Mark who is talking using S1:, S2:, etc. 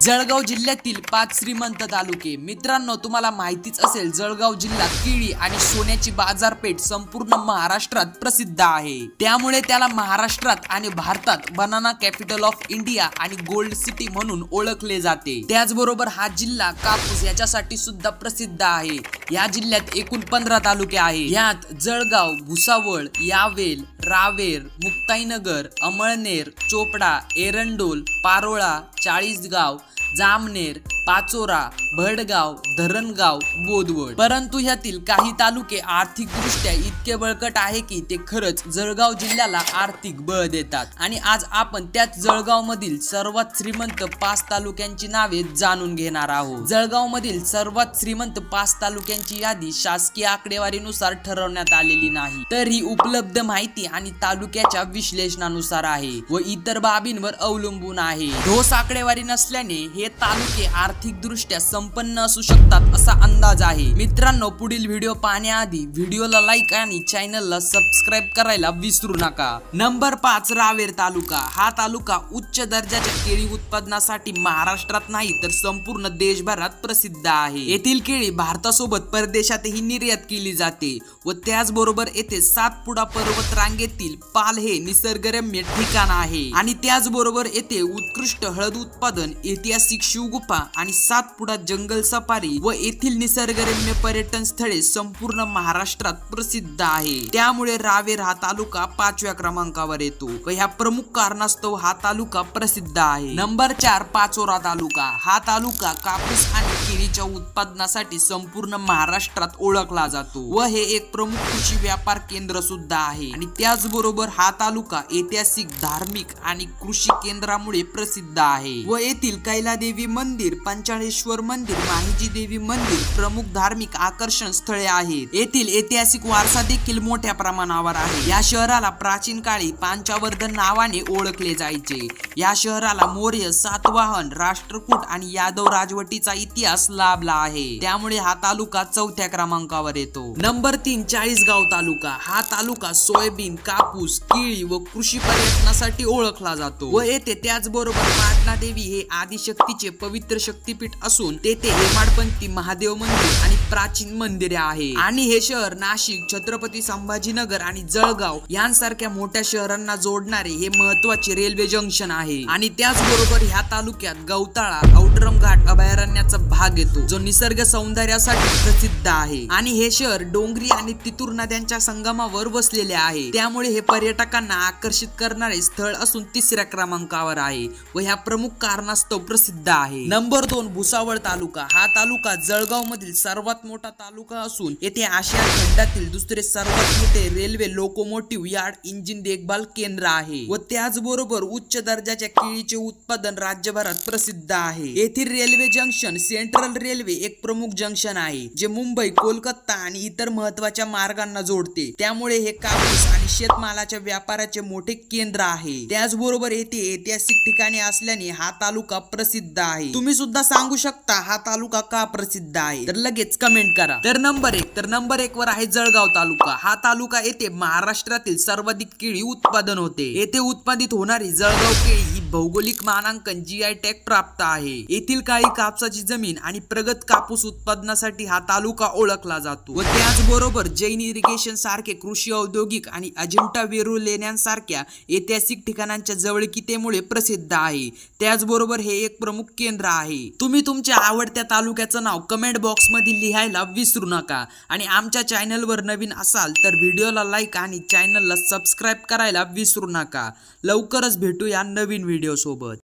S1: जळगाव जिल्ह्यातील 5 श्रीमंत तालुके। मित्रांनो, तुम्हाला माहितीच असेल, जळगाव जिल्हा केळी आणि सोन्याची बाजारपेठ संपूर्ण महाराष्ट्रात प्रसिद्ध आहे। त्यामुळे त्याला महाराष्ट्रात आणि भारतात बनाना कॅपिटल ऑफ इंडिया आणि गोल्ड सिटी म्हणून ओळखले जाते। त्याचबरोबर हा जिल्हा कापूस याच्यासाठी सुद्धा प्रसिद्ध आहे। या जिल्ह्यात एकूण 15 तालुके आहेत। यात जळगाव, भुसावळ, यावेल, रावेर, मुक्ताईनगर, अमळनेर, चोपडा, एरंडोल, पारोळा, चाळीसगाव, जामनेर, पाचोरा, भडगाव, धरणगाव, बोदवड। परंतु ह्यातील काही तालुके आर्थिक दृष्ट्या इतके बळकट आहे की ते खरंच जळगाव जिल्ह्याला आर्थिक बळ देतात। आणि आज आपण त्याच जळगाव मधील सर्वात श्रीमंत 5 तालुक्यांची नावे जाणून घेणार आहोत। जळगाव मधील सर्वात श्रीमंत 5 तालुक्यांची यादी शासकीय आकडेवारीनुसार ठरवण्यात आलेली नाही, तर ही उपलब्ध माहिती आणि तालुक्याच्या विश्लेषणानुसार आहे व इतर बाबींवर अवलंबून आहे। ठोस आकडेवारी नसल्याने हे तालुके आर्थिक दृष्ट्या संपन्न असू शकतात असा अंदाज आहे। मित्रांनो, पुढील व्हिडिओ पाहण्याआधी व्हिडिओला लाईक आणि चॅनलला सबस्क्राइब करायला विसरू नका। नंबर 5, रावेर तालुका। हा तालुका उच्च दर्जाच्या केळी उत्पादनासाठी महाराष्ट्रात नाही तर संपूर्ण देशभरात प्रसिद्ध आहे। येथील केळी भारतासोबत परदेशातही निर्यात केली जाते व त्याचबरोबर येथे सातपुडा पर्वत रांगेतील पाल हे निसर्गरम्य ठिकाण आहे आणि त्याचबरोबर येथे उत्कृष्ट हळद उत्पादन, ऐतिहासिक शिवगुफा आणि सातपुडा जंगल सफारी व येथील निसर्गरम्य पर्यटन स्थळे संपूर्ण महाराष्ट्रात प्रसिद्ध आहे। त्यामुळे रावेर हा तालुका 5व्या क्रमांकावर येतो व ह्या प्रमुख कारणास्तव हा तालुका प्रसिद्ध आहे। नंबर 4, पाचोरा तालुका। हा तालुका कापूस आणि केळीच्या उत्पादनासाठी संपूर्ण महाराष्ट्रात ओळखला जातो व हे एक प्रमुख कृषी व्यापार केंद्र सुद्धा आहे आणि त्याचबरोबर हा तालुका ऐतिहासिक, धार्मिक आणि कृषी केंद्रामुळे प्रसिद्ध आहे व येथील कैलादेवी मंदिर, पंचाळेश्वर मंदिर, माहिजी देवी मंदिर प्रमुख धार्मिक आकर्षण स्थळे आहेत। येथील ऐतिहासिक वारसा देखील मोठ्या प्रमाणावर आहे। या शहराला प्राचीन काळी पांचावर्धन नावाने ओळखले जायचे। या शहराला मौर्य, सातवाहन, राष्ट्रकूट आणि यादव राजवटीचा इतिहास लाभला आहे। त्यामुळे हा तालुका 4थ्या क्रमांकावर येतो। नंबर 3, चाळीसगाव तालुका। हा तालुका सोयाबीन, कापूस, केळी व कृषी पर्यटनासाठी ओळखला जातो व येथे त्याचबरोबर पाटणा देवी हे आदिशक्तीचे पवित्र शक्तीपीठ असून तेथे हेमाडपंथी महादेव मंदिर आणि प्राचीन मंदिरे आहे। आणि हे शहर नाशिक, छत्रपती संभाजीनगर आणि जळगाव यांसारख्या मोठ्या शहरांना जोडणारे हे महत्त्वाचे रेल्वे जंक्शन आहे। आणि त्याचबरोबर ह्या तालुक्यात गवताळा, औटरम घाट अभयारण्याचा भाग येतो जो निसर्ग सौंदर्यासाठी प्रसिद्ध आहे। आणि हे शहर डोंगरी आणि तितूर नद्यांच्या संगमावर वसलेले आहे, त्यामुळे हे पर्यटकांना आकर्षित करणारे स्थळ असून 3ऱ्या क्रमांकावर आहे व ह्या प्रमुख कारणास्तव प्रसिद्ध आहे। नंबर 2, भुसावळ तालुका। हा तालुका जळगाव मधील सर्वात मोठा तालुका असून येथे आशिया खंडातील दुसरे सर्वात मोठे रेल्वे लोकोमोटिव्ह यार्ड इंजिन देखभाल केंद्र आहे व त्याचबरोबर उच्च दर्जाच्या केळीचे उत्पादन राज्यभरात प्रसिद्ध आहे। येथील रेल्वे जंक्शन सेंट्रल रेल्वे एक प्रमुख जंक्शन आहे जे मुंबई, कोलकाता आणि इतर महत्त्वाच्या मार्गांना जोडते। त्यामुळे हे कापूस आणि शेतमालाच्या व्यापाराचे मोठे केंद्र आहे। त्याचबरोबर येथे ऐतिहासिक ठिकाणे असल्याने हा तालुका प्रसिद्ध आहे। तुम्ही सुद्धा सांगू शकता हा तालुका का प्रसिद्ध आहे, तर लगेच कमेंट करा। तर नंबर 1 वर आहे जळगाव तालुका। हा तालुका येथे महाराष्ट्रातील सर्वाधिक केळी उत्पादन होते। येथे उत्पादित होणारी जळगाव केळी ही भौगोलिक मानांकन GI टॅग प्राप्त आहे। येथील काळी कापसाची जमीन आणि प्रगत कापूस उत्पादनासाठी हा तालुका ओळखला जातो व त्याचबरोबर जैन इरिगेशन सारखे कृषी, औद्योगिक आणि अजिंठा वेरूळ लेण्यांसारख्या ऐतिहासिक ठिकाणांच्या जवळकीतेमुळे प्रसिद्ध आहे। त्याचबरोबर हे एक प्रमुख केंद्र आहे। तुम्ही तुमच्या आवडत्या तालुक्याचं नाव कमेंट बॉक्स मध्ये लिहायला विसरू नका आणि आमच्या चॅनलवर नवीन असाल तर व्हिडिओला लाईक आणि चॅनलला सबस्क्राइब करायला विसरू नका। लवकरच भेटूया नवीन व्हिडिओ सोबत।